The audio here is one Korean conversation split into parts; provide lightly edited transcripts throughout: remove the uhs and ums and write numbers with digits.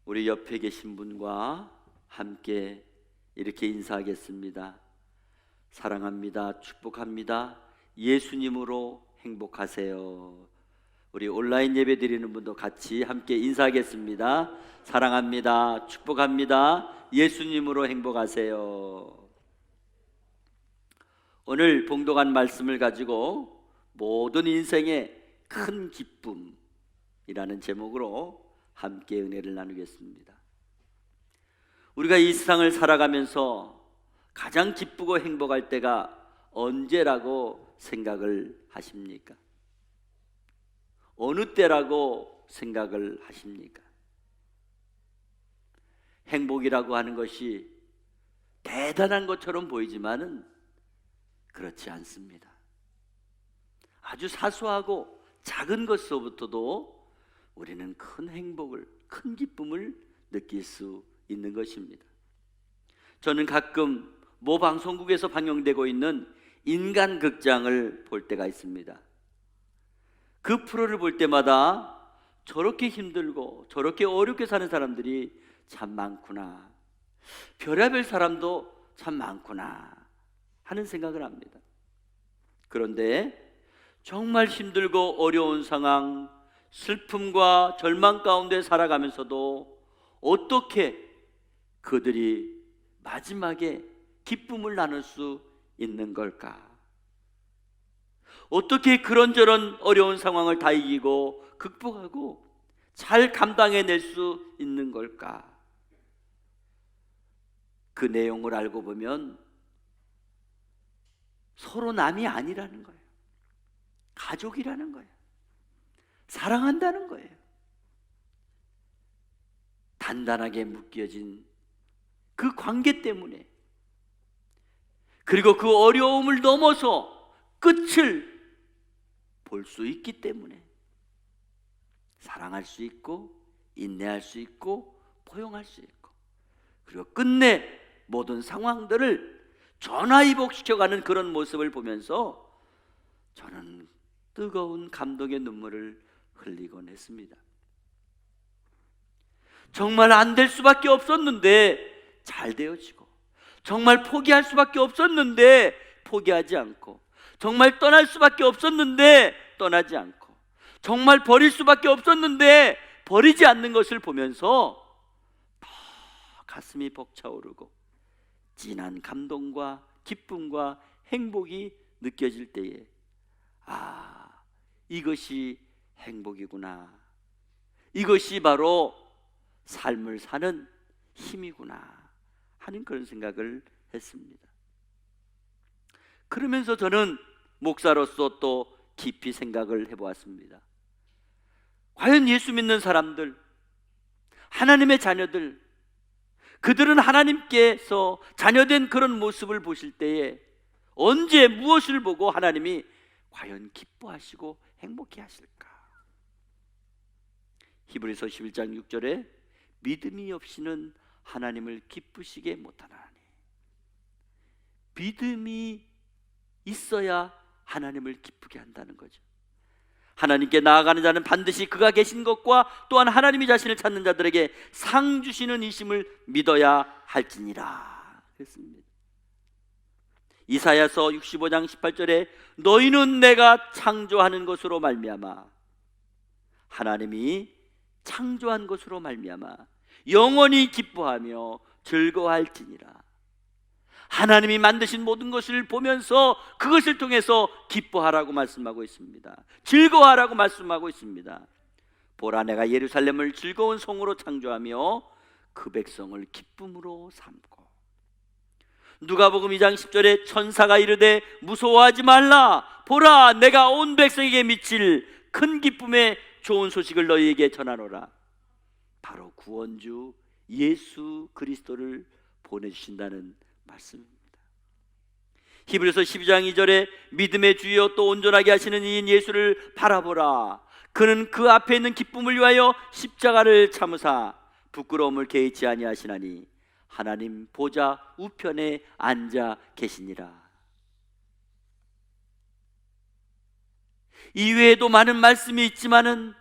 우리 옆에 계신 분과 함께 이렇게 인사하겠습니다. 사랑합니다. 축복합니다. 예수님으로 행복하세요. 우리 온라인 예배 드리는 분도 같이 함께 인사하겠습니다. 사랑합니다. 축복합니다. 예수님으로 행복하세요. 오늘 봉독한 말씀을 가지고 모든 인생의 큰 기쁨이라는 제목으로 함께 은혜를 나누겠습니다. 우리가 이 세상을 살아가면서 가장 기쁘고 행복할 때가 언제라고 생각을 하십니까? 어느 때라고 생각을 하십니까? 행복이라고 하는 것이 대단한 것처럼 보이지만은 그렇지 않습니다. 아주 사소하고 작은 것서부터도 우리는 큰 행복을, 큰 기쁨을 느낄 수 있는 것입니다. 저는 가끔 모 방송국에서 방영되고 있는 인간극장을 볼 때가 있습니다. 그 프로를 볼 때마다 저렇게 힘들고 저렇게 어렵게 사는 사람들이 참 많구나, 별의별 사람도 참 많구나 하는 생각을 합니다. 그런데 정말 힘들고 어려운 상황, 슬픔과 절망 가운데 살아가면서도 어떻게 그들이 마지막에 기쁨을 나눌 수 있는 걸까? 어떻게 그런저런 어려운 상황을 다 이기고 극복하고 잘 감당해낼 수 있는 걸까? 그 내용을 알고 보면 서로 남이 아니라는 거예요. 가족이라는 거예요. 사랑한다는 거예요. 단단하게 묶여진 그 관계 때문에, 그리고 그 어려움을 넘어서 끝을 볼 수 있기 때문에 사랑할 수 있고 인내할 수 있고 포용할 수 있고, 그리고 끝내 모든 상황들을 전화위복시켜가는 그런 모습을 보면서 저는 뜨거운 감동의 눈물을 흘리곤 했습니다. 정말 안 될 수밖에 없었는데 잘 되어지고, 정말 포기할 수밖에 없었는데 포기하지 않고, 정말 떠날 수밖에 없었는데 떠나지 않고, 정말 버릴 수밖에 없었는데 버리지 않는 것을 보면서 더 가슴이 벅차오르고 진한 감동과 기쁨과 행복이 느껴질 때에, 이것이 행복이구나, 이것이 바로 삶을 사는 힘이구나 하는 그런 생각을 했습니다. 그러면서 저는 목사로서 또 깊이 생각을 해보았습니다. 과연 예수 믿는 사람들, 하나님의 자녀들, 그들은 하나님께서 자녀된 그런 모습을 보실 때에 언제 무엇을 보고 하나님이 과연 기뻐하시고 행복해 하실까? 히브리서 11장 6절에 믿음이 없이는 하나님을 기쁘시게 못하나니, 믿음이 있어야 하나님을 기쁘게 한다는 거죠. 하나님께 나아가는 자는 반드시 그가 계신 것과 또한 하나님이 자신을 찾는 자들에게 상 주시는 이심을 믿어야 할지니라 그랬습니다. 이사야서 65장 18절에 너희는 내가 창조하는 것으로 말미암아, 하나님이 창조한 것으로 말미암아 영원히 기뻐하며 즐거워할지니라. 하나님이 만드신 모든 것을 보면서 그것을 통해서 기뻐하라고 말씀하고 있습니다. 즐거워하라고 말씀하고 있습니다. 보라, 내가 예루살렘을 즐거운 성으로 창조하며 그 백성을 기쁨으로 삼고. 누가복음 2장 10절에 천사가 이르되 무서워하지 말라, 보라 내가 온 백성에게 미칠 큰 기쁨의 좋은 소식을 너희에게 전하노라. 바로 구원주 예수 그리스도를 보내주신다는 말씀입니다. 히브리서 12장 2절에 믿음의 주여 또 온전하게 하시는 이인 예수를 바라보라. 그는 그 앞에 있는 기쁨을 위하여 십자가를 참으사 부끄러움을 개의치 아니하시나니 하나님 보좌 우편에 앉아 계시니라. 이외에도 많은 말씀이 있지만은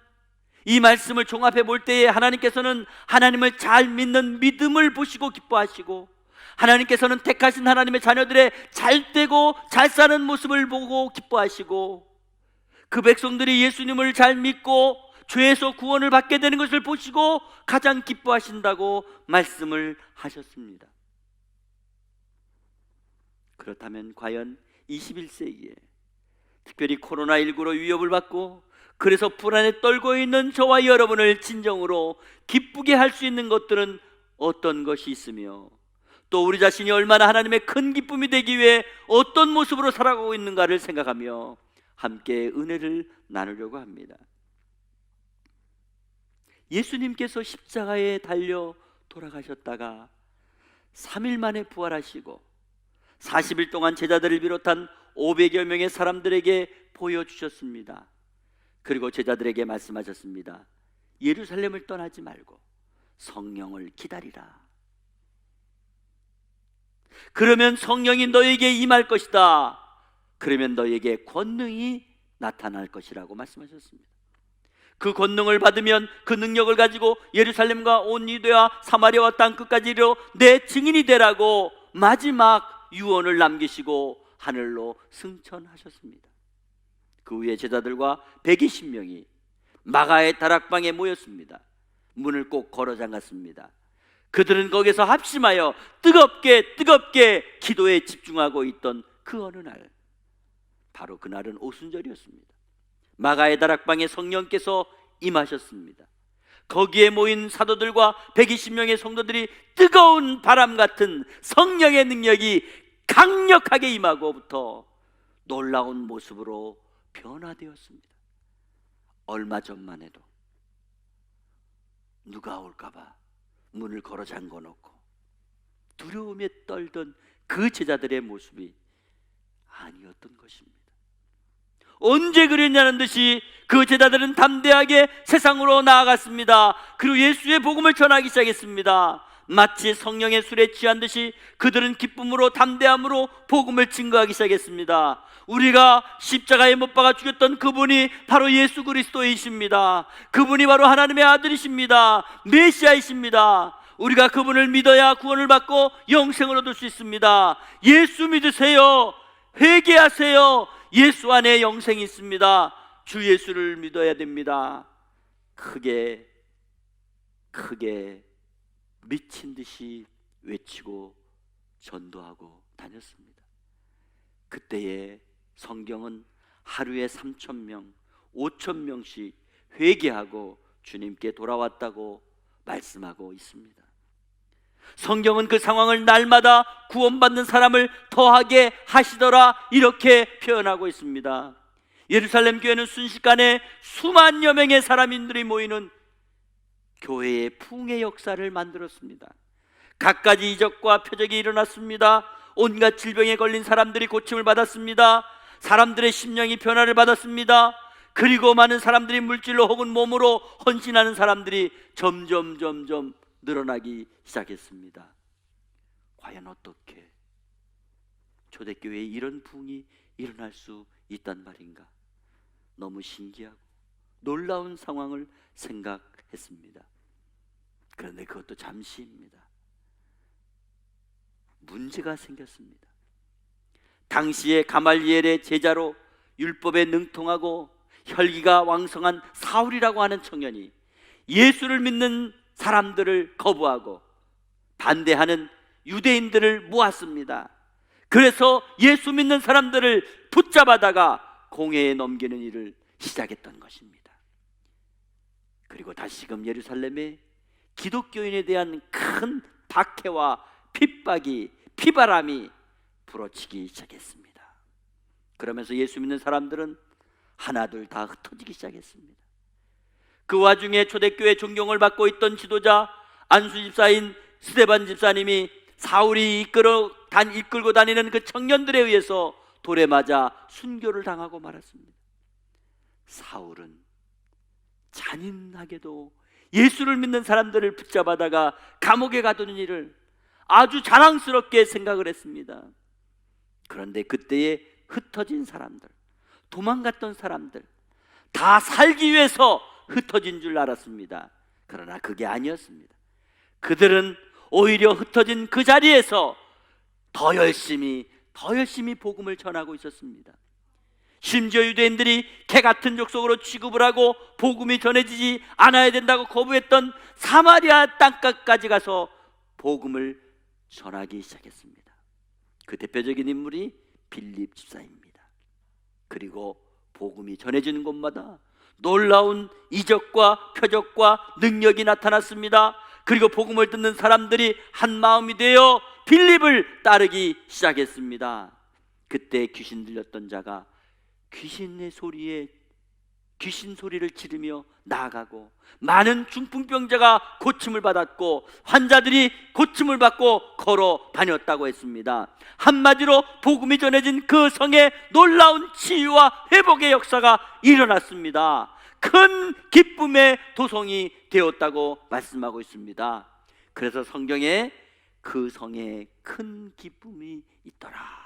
이 말씀을 종합해 볼 때에 하나님께서는 하나님을 잘 믿는 믿음을 보시고 기뻐하시고, 하나님께서는 택하신 하나님의 자녀들의 잘되고 잘 사는 모습을 보고 기뻐하시고, 그 백성들이 예수님을 잘 믿고 죄에서 구원을 받게 되는 것을 보시고 가장 기뻐하신다고 말씀을 하셨습니다. 그렇다면 과연 21세기에 특별히 코로나19로 위협을 받고 그래서 불안에 떨고 있는 저와 여러분을 진정으로 기쁘게 할 수 있는 것들은 어떤 것이 있으며, 또 우리 자신이 얼마나 하나님의 큰 기쁨이 되기 위해 어떤 모습으로 살아가고 있는가를 생각하며 함께 은혜를 나누려고 합니다. 예수님께서 십자가에 달려 돌아가셨다가 3일 만에 부활하시고 40일 동안 제자들을 비롯한 500여 명의 사람들에게 보여주셨습니다. 그리고 제자들에게 말씀하셨습니다. 예루살렘을 떠나지 말고 성령을 기다리라. 그러면 성령이 너에게 임할 것이다. 그러면 너에게 권능이 나타날 것이라고 말씀하셨습니다. 그 권능을 받으면 그 능력을 가지고 예루살렘과 온 유대와 사마리아와 땅 끝까지 이르러 내 증인이 되라고 마지막 유언을 남기시고 하늘로 승천하셨습니다. 그 후에 제자들과 120명이 마가의 다락방에 모였습니다. 문을 꼭 걸어 잠갔습니다. 그들은 거기서 합심하여 뜨겁게 기도에 집중하고 있던 그 어느 날, 바로 그날은 오순절이었습니다. 마가의 다락방에 성령께서 임하셨습니다. 거기에 모인 사도들과 120명의 성도들이 뜨거운 바람 같은 성령의 능력이 강력하게 임하고부터 놀라운 모습으로 변화되었습니다. 얼마 전만 해도 누가 올까봐 문을 걸어 잠궈 놓고 두려움에 떨던 그 제자들의 모습이 아니었던 것입니다. 언제 그랬냐는 듯이 그 제자들은 담대하게 세상으로 나아갔습니다. 그리고 예수의 복음을 전하기 시작했습니다. 마치 성령의 술에 취한 듯이 그들은 기쁨으로 담대함으로 복음을 증거하기 시작했습니다. 우리가 십자가에 못 박아 죽였던 그분이 바로 예수 그리스도이십니다. 그분이 바로 하나님의 아들이십니다. 메시아이십니다. 우리가 그분을 믿어야 구원을 받고 영생을 얻을 수 있습니다. 예수 믿으세요. 회개하세요. 예수 안에 영생이 있습니다. 주 예수를 믿어야 됩니다. 크게 미친 듯이 외치고 전도하고 다녔습니다. 그때에 성경은 하루에 3,000명, 5,000명씩 회개하고 주님께 돌아왔다고 말씀하고 있습니다. 성경은 그 상황을 날마다 구원받는 사람을 더하게 하시더라 이렇게 표현하고 있습니다. 예루살렘 교회는 순식간에 수만여 명의 사람인들이 모이는 교회의 풍의 역사를 만들었습니다. 갖가지 이적과 표적이 일어났습니다. 온갖 질병에 걸린 사람들이 고침을 받았습니다. 사람들의 심령이 변화를 받았습니다. 그리고 많은 사람들이 물질로 혹은 몸으로 헌신하는 사람들이 점점 늘어나기 시작했습니다. 과연 어떻게 초대교회에 이런 부흥이 일어날 수 있단 말인가? 너무 신기하고 놀라운 상황을 생각했습니다. 그런데 그것도 잠시입니다. 문제가 생겼습니다. 당시에 가말리엘의 제자로 율법에 능통하고 혈기가 왕성한 사울이라고 하는 청년이 예수를 믿는 사람들을 거부하고 반대하는 유대인들을 모았습니다. 그래서 예수 믿는 사람들을 붙잡아다가 공회에 넘기는 일을 시작했던 것입니다. 그리고 다시금 예루살렘에 기독교인에 대한 큰 박해와 핍박이, 피바람이 불어치기 시작했습니다. 그러면서 예수 믿는 사람들은 하나둘 다 흩어지기 시작했습니다. 그 와중에 초대교회 존경을 받고 있던 지도자 안수 집사인 스데반 집사님이 사울이 이끌고 다니는 그 청년들에 의해서 돌에 맞아 순교를 당하고 말았습니다. 사울은 잔인하게도 예수를 믿는 사람들을 붙잡아다가 감옥에 가두는 일을 아주 자랑스럽게 생각을 했습니다. 그런데 그때에 흩어진 사람들, 도망갔던 사람들, 다 살기 위해서 흩어진 줄 알았습니다. 그러나 그게 아니었습니다. 그들은 오히려 흩어진 그 자리에서 더 열심히 복음을 전하고 있었습니다. 심지어 유대인들이 개 같은 족속으로 취급을 하고 복음이 전해지지 않아야 된다고 거부했던 사마리아 땅끝까지 가서 복음을 전하기 시작했습니다. 그 대표적인 인물이 빌립 집사입니다. 그리고 복음이 전해지는 곳마다 놀라운 이적과 표적과 능력이 나타났습니다. 그리고 복음을 듣는 사람들이 한 마음이 되어 빌립을 따르기 시작했습니다. 그때 귀신 들렸던 자가 귀신의 소리에 귀신 소리를 지르며 나아가고, 많은 중풍병자가 고침을 받았고 환자들이 고침을 받고 걸어 다녔다고 했습니다. 한마디로 복음이 전해진 그 성에 놀라운 치유와 회복의 역사가 일어났습니다. 큰 기쁨의 도성이 되었다고 말씀하고 있습니다. 그래서 성경에 그 성에 큰 기쁨이 있더라.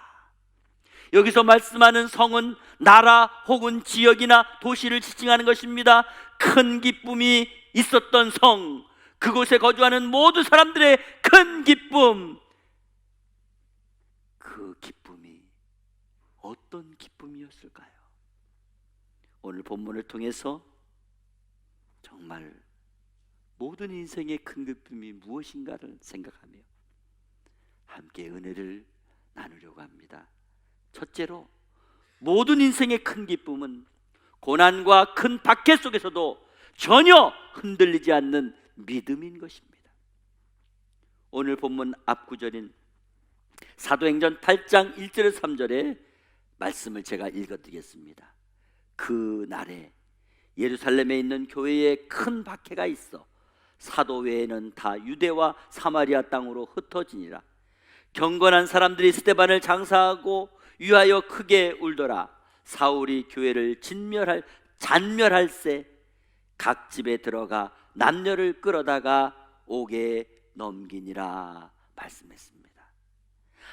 여기서 말씀하는 성은 나라 혹은 지역이나 도시를 지칭하는 것입니다. 큰 기쁨이 있었던 성, 그곳에 거주하는 모든 사람들의 큰 기쁨, 그 기쁨이 어떤 기쁨이었을까요? 오늘 본문을 통해서 정말 모든 인생의 큰 기쁨이 무엇인가를 생각하며 함께 은혜를 나누려고 합니다. 첫째로, 모든 인생의 큰 기쁨은 고난과 큰 박해 속에서도 전혀 흔들리지 않는 믿음인 것입니다. 오늘 본문 앞구절인 사도행전 8장 1절에서 3절의 말씀을 제가 읽어드리겠습니다. 그 날에 예루살렘에 있는 교회에 큰 박해가 있어 사도 외에는 다 유대와 사마리아 땅으로 흩어지니라. 경건한 사람들이 스데반을 장사하고 위하여 크게 울더라. 사울이 교회를 잔멸할세 각 집에 들어가 남녀를 끌어다가 옥에 넘기니라 말씀했습니다.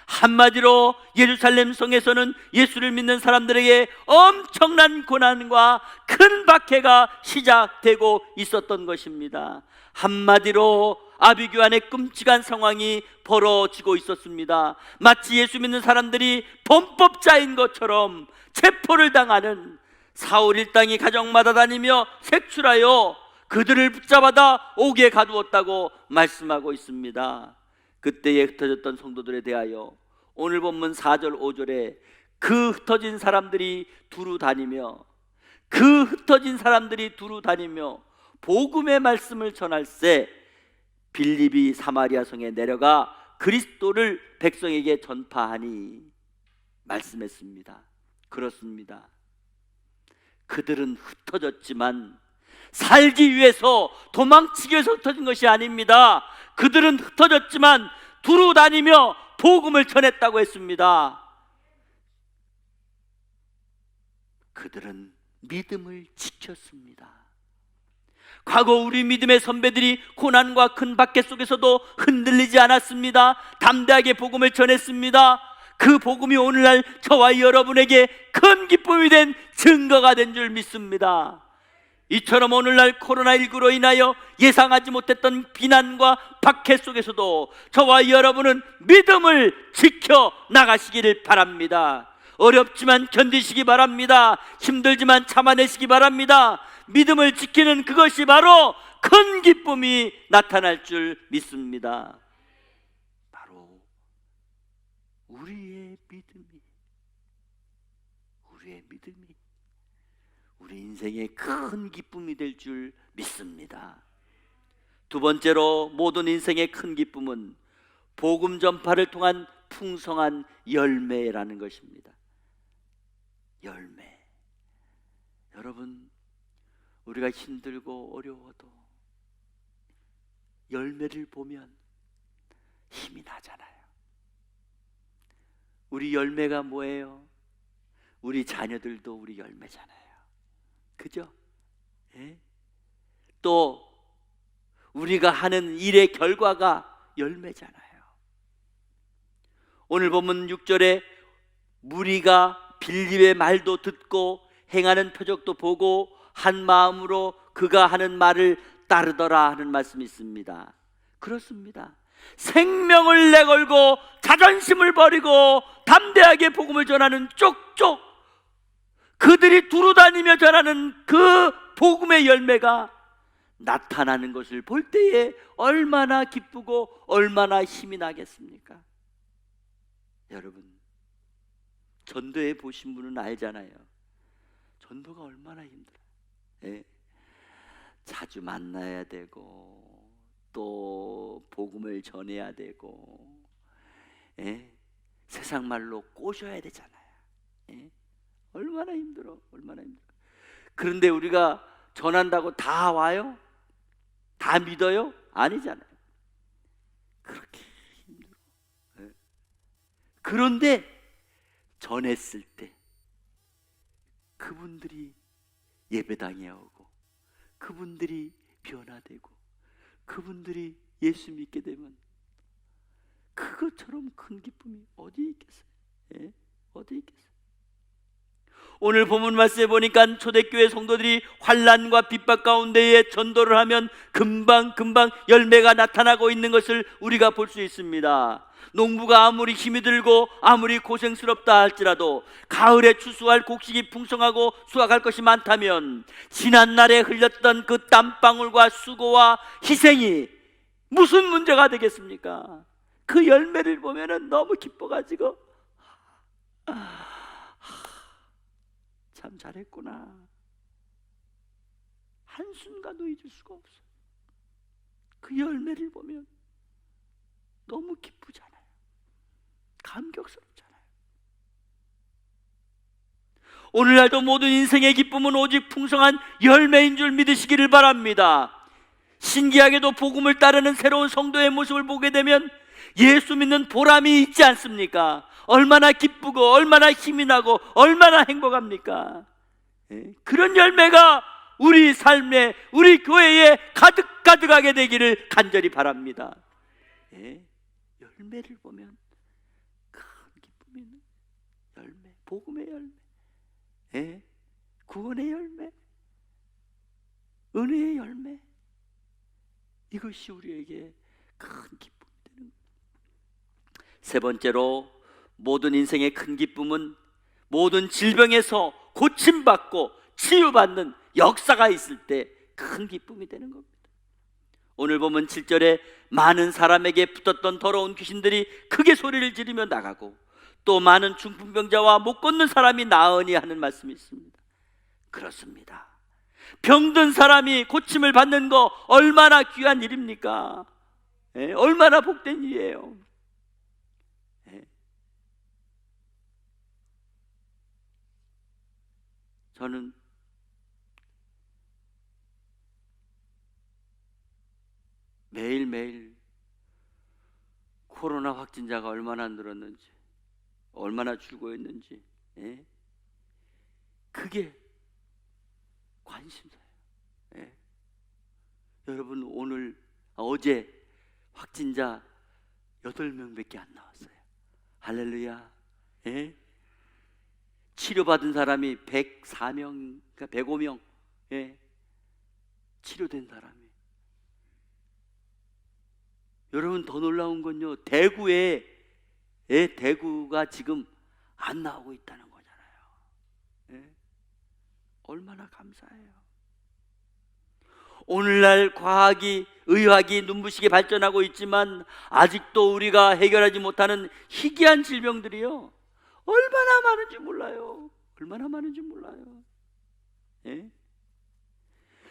한마디로 예루살렘 성에서는 예수를 믿는 사람들에게 엄청난 고난과 큰 박해가 시작되고 있었던 것입니다. 한마디로 아비규환의 끔찍한 상황이 벌어지고 있었습니다. 마치 예수 믿는 사람들이 범법자인 것처럼 체포를 당하는, 사울 일당이 가정마다 다니며 색출하여 그들을 붙잡아다 옥에 가두었다고 말씀하고 있습니다. 그때에 흩어졌던 성도들에 대하여 오늘 본문 4절 5절에 그 흩어진 사람들이 두루 다니며 복음의 말씀을 전할세 빌립이 사마리아 성에 내려가 그리스도를 백성에게 전파하니 말씀했습니다. 그렇습니다. 그들은 흩어졌지만 살기 위해서, 도망치기 위해서 흩어진 것이 아닙니다. 그들은 흩어졌지만 두루 다니며 복음을 전했다고 했습니다. 그들은 믿음을 지켰습니다. 과거 우리 믿음의 선배들이 고난과 큰 박해 속에서도 흔들리지 않았습니다. 담대하게 복음을 전했습니다. 그 복음이 오늘날 저와 여러분에게 큰 기쁨이 된 증거가 된 줄 믿습니다. 이처럼 오늘날 코로나19로 인하여 예상하지 못했던 비난과 박해 속에서도 저와 여러분은 믿음을 지켜 나가시기를 바랍니다. 어렵지만 견디시기 바랍니다. 힘들지만 참아내시기 바랍니다. 믿음을 지키는 그것이 바로 큰 기쁨이 나타날 줄 믿습니다. 바로 우리의 믿음이 우리 인생의 큰 기쁨이 될 줄 믿습니다. 두 번째로, 모든 인생의 큰 기쁨은 복음 전파를 통한 풍성한 열매라는 것입니다. 열매. 여러분, 우리가 힘들고 어려워도 열매를 보면 힘이 나잖아요. 우리 열매가 뭐예요? 우리 자녀들도 우리 열매잖아요. 그죠? 예? 또 우리가 하는 일의 결과가 열매잖아요. 오늘 보면 6절에 무리가 빌립의 말도 듣고 행하는 표적도 보고 한 마음으로 그가 하는 말을 따르더라 하는 말씀이 있습니다. 그렇습니다. 생명을 내걸고 자존심을 버리고 담대하게 복음을 전하는 쪽쪽 그들이 두루다니며 전하는 그 복음의 열매가 나타나는 것을 볼 때에 얼마나 기쁘고 얼마나 힘이 나겠습니까? 여러분, 전도해 보신 분은 알잖아요. 전도가 얼마나 힘들어요. 예. 자주 만나야 되고 또 복음을 전해야 되고, 예. 세상 말로 꼬셔야 되잖아요. 예. 얼마나 힘들어, 얼마나 힘들어. 그런데 우리가 전한다고 다 와요? 다 믿어요? 아니잖아요. 그렇게 힘들어. 예. 그런데 전했을 때 그분들이 예배당에 오고 그분들이 변화되고 그분들이 예수 믿게 되면 그것처럼 큰 기쁨이 어디 있겠어요? 예? 어디 있겠어요? 오늘 본문 말씀에 보니까 초대교회 성도들이 환난과 핍박 가운데에 전도를 하면 금방 열매가 나타나고 있는 것을 우리가 볼 수 있습니다. 농부가 아무리 힘이 들고 아무리 고생스럽다 할지라도 가을에 추수할 곡식이 풍성하고 수확할 것이 많다면 지난날에 흘렸던 그 땀방울과 수고와 희생이 무슨 문제가 되겠습니까? 그 열매를 보면 너무 기뻐가지고 참 잘했구나, 한순간도 잊을 수가 없어. 그 열매를 보면 너무 기쁘잖아요. 감격스럽잖아요. 오늘날도 모든 인생의 기쁨은 오직 풍성한 열매인 줄 믿으시기를 바랍니다. 신기하게도 복음을 따르는 새로운 성도의 모습을 보게 되면 예수 믿는 보람이 있지 않습니까? 얼마나 기쁘고 얼마나 힘이 나고 얼마나 행복합니까? 그런 열매가 우리 삶에, 우리 교회에 가득가득하게 되기를 간절히 바랍니다. 열매를 보면 큰 기쁨이 있는 열매, 복음의 열매, 구원의 열매, 은혜의 열매, 이것이 우리에게 큰 기쁨이 되는 거예요. 세 번째로, 모든 인생의 큰 기쁨은 모든 질병에서 고침받고 치유받는 역사가 있을 때 큰 기쁨이 되는 겁니다. 오늘 보면 7절에 많은 사람에게 붙었던 더러운 귀신들이 크게 소리를 지르며 나가고 또 많은 중풍병자와 못 걷는 사람이 나으니 하는 말씀이 있습니다. 그렇습니다. 병든 사람이 고침을 받는 거 얼마나 귀한 일입니까? 얼마나 복된 일이에요. 저는 매일매일 코로나 확진자가 얼마나 늘었는지, 얼마나 줄고 있는지, 그게 관심사예요. 여러분, 어제 확진자 8명밖에 안 나왔어요. 할렐루야. 치료받은 사람이 104명, 그러니까 105명, 치료된 사람이. 여러분, 더 놀라운 건요, 대구가 지금 안 나오고 있다는 거잖아요. 얼마나 감사해요. 오늘날 과학이, 의학이 눈부시게 발전하고 있지만 아직도 우리가 해결하지 못하는 희귀한 질병들이요, 얼마나 많은지 몰라요. 얼마나 많은지 몰라요.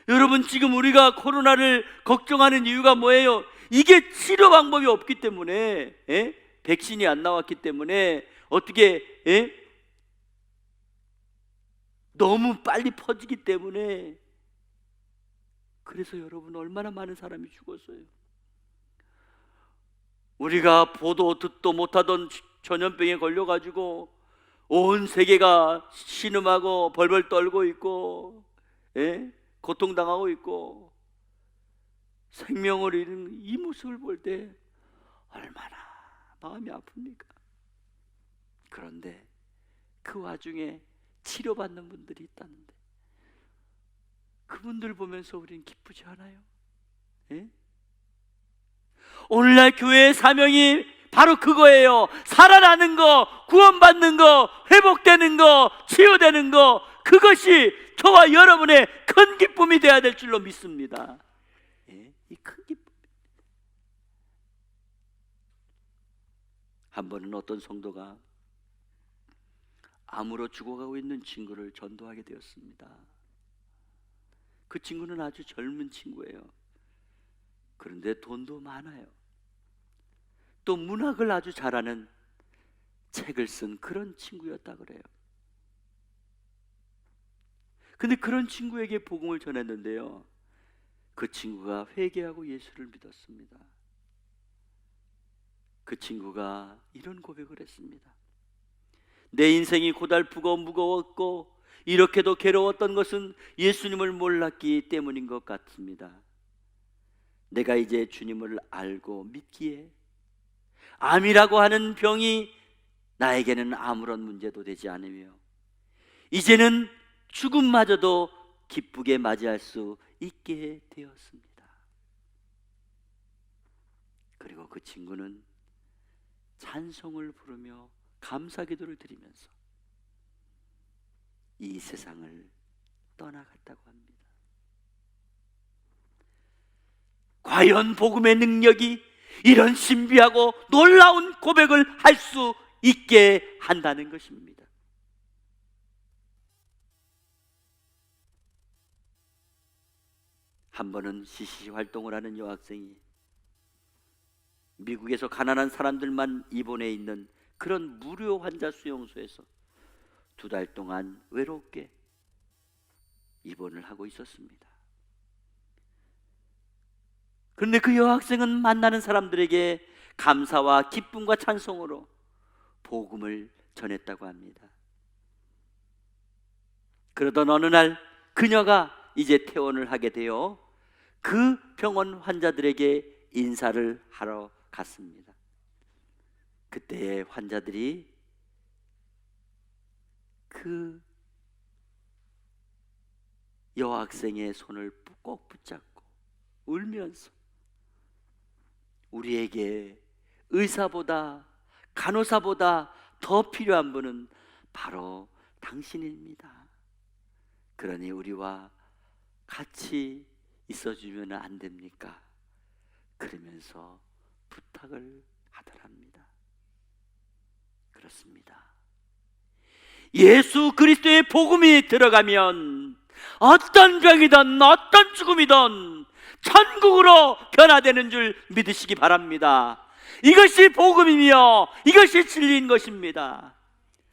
여러분, 지금 우리가 코로나를 걱정하는 이유가 뭐예요? 이게 치료 방법이 없기 때문에, 백신이 안 나왔기 때문에 어떻게, 너무 빨리 퍼지기 때문에. 그래서 여러분, 얼마나 많은 사람이 죽었어요. 우리가 보도 듣도 못하던 전염병에 걸려가지고 온 세계가 신음하고 벌벌 떨고 있고, 고통당하고 있고, 생명을 잃은 이 모습을 볼 때 얼마나 마음이 아픕니까? 그런데 그 와중에 치료받는 분들이 있다는데, 그분들 보면서 우리는 기쁘지 않아요? 예? 오늘날 교회의 사명이 바로 그거예요. 살아나는 거, 구원받는 거, 회복되는 거, 치유되는 거, 그것이 저와 여러분의 큰 기쁨이 되어야 될 줄로 믿습니다. 예? 이 큰 기쁨. 한 번은 어떤 성도가 암으로 죽어가고 있는 친구를 전도하게 되었습니다. 그 친구는 아주 젊은 친구예요. 그런데 돈도 많아요. 또 문학을 아주 잘하는 책을 쓴 그런 친구였다 그래요. 근데 그런 친구에게 복음을 전했는데요, 그 친구가 회개하고 예수를 믿었습니다. 그 친구가 이런 고백을 했습니다. 내 인생이 고달프고 무거웠고 이렇게도 괴로웠던 것은 예수님을 몰랐기 때문인 것 같습니다. 내가 이제 주님을 알고 믿기에 암이라고 하는 병이 나에게는 아무런 문제도 되지 않으며 이제는 죽음마저도 기쁘게 맞이할 수 있게 되었습니다. 그리고 그 친구는 찬송을 부르며 감사기도를 드리면서 이 세상을 떠나갔다고 합니다. 과연 복음의 능력이 이런 신비하고 놀라운 고백을 할 수 있게 한다는 것입니다. 한 번은 CCC 활동을 하는 여학생이 미국에서 가난한 사람들만 입원해 있는 그런 무료 환자 수용소에서 2달 동안 외롭게 입원을 하고 있었습니다. 그런데 그 여학생은 만나는 사람들에게 감사와 기쁨과 찬송으로 복음을 전했다고 합니다. 그러던 어느 날 그녀가 이제 퇴원을 하게 되어 그 병원 환자들에게 인사를 하러 갔습니다. 그때 환자들이 그 여학생의 손을 꼭 붙잡고 울면서 우리에게 의사보다 간호사보다 더 필요한 분은 바로 당신입니다. 그러니 우리와 같이 있어주면 안 됩니까? 그러면서 부탁을 하더랍니다. 그렇습니다. 예수 그리스도의 복음이 들어가면 어떤 병이든 어떤 죽음이든 천국으로 변화되는 줄 믿으시기 바랍니다. 이것이 복음이며 이것이 진리인 것입니다.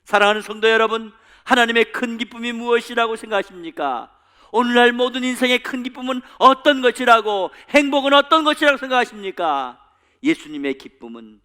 사랑하는 성도 여러분, 하나님의 큰 기쁨이 무엇이라고 생각하십니까? 오늘날 모든 인생의 큰 기쁨은 어떤 것이라고, 행복은 어떤 것이라고 생각하십니까? 예수님의 기쁨은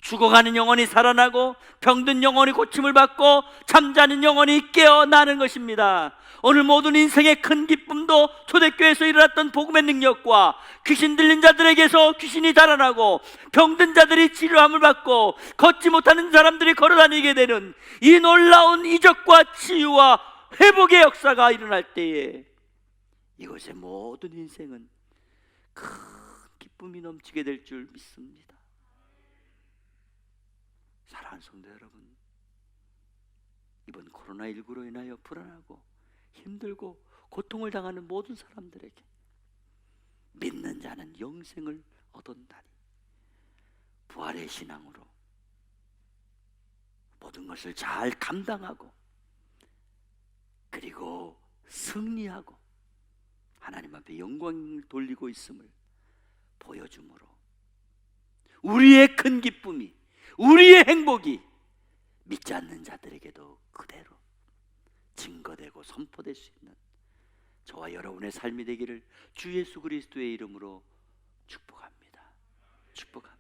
죽어가는 영혼이 살아나고 병든 영혼이 고침을 받고 잠자는 영혼이 깨어나는 것입니다. 오늘 모든 인생의 큰 기쁨도 초대교회에서 일어났던 복음의 능력과 귀신 들린 자들에게서 귀신이 달아나고 병든 자들이 치료함을 받고 걷지 못하는 사람들이 걸어다니게 되는 이 놀라운 이적과 치유와 회복의 역사가 일어날 때에 이곳의 모든 인생은 큰 기쁨이 넘치게 될 줄 믿습니다. 사랑하는 성도 여러분, 이번 코로나19로 인하여 불안하고 힘들고 고통을 당하는 모든 사람들에게 믿는 자는 영생을 얻었다니, 부활의 신앙으로 모든 것을 잘 감당하고 그리고 승리하고 하나님 앞에 영광을 돌리고 있음을 보여주므로 우리의 큰 기쁨이, 우리의 행복이 믿지 않는 자들에게도 그대로 증거되고 선포될 수 있는 저와 여러분의 삶이 되기를 주 예수 그리스도의 이름으로 축복합니다. 축복합니다.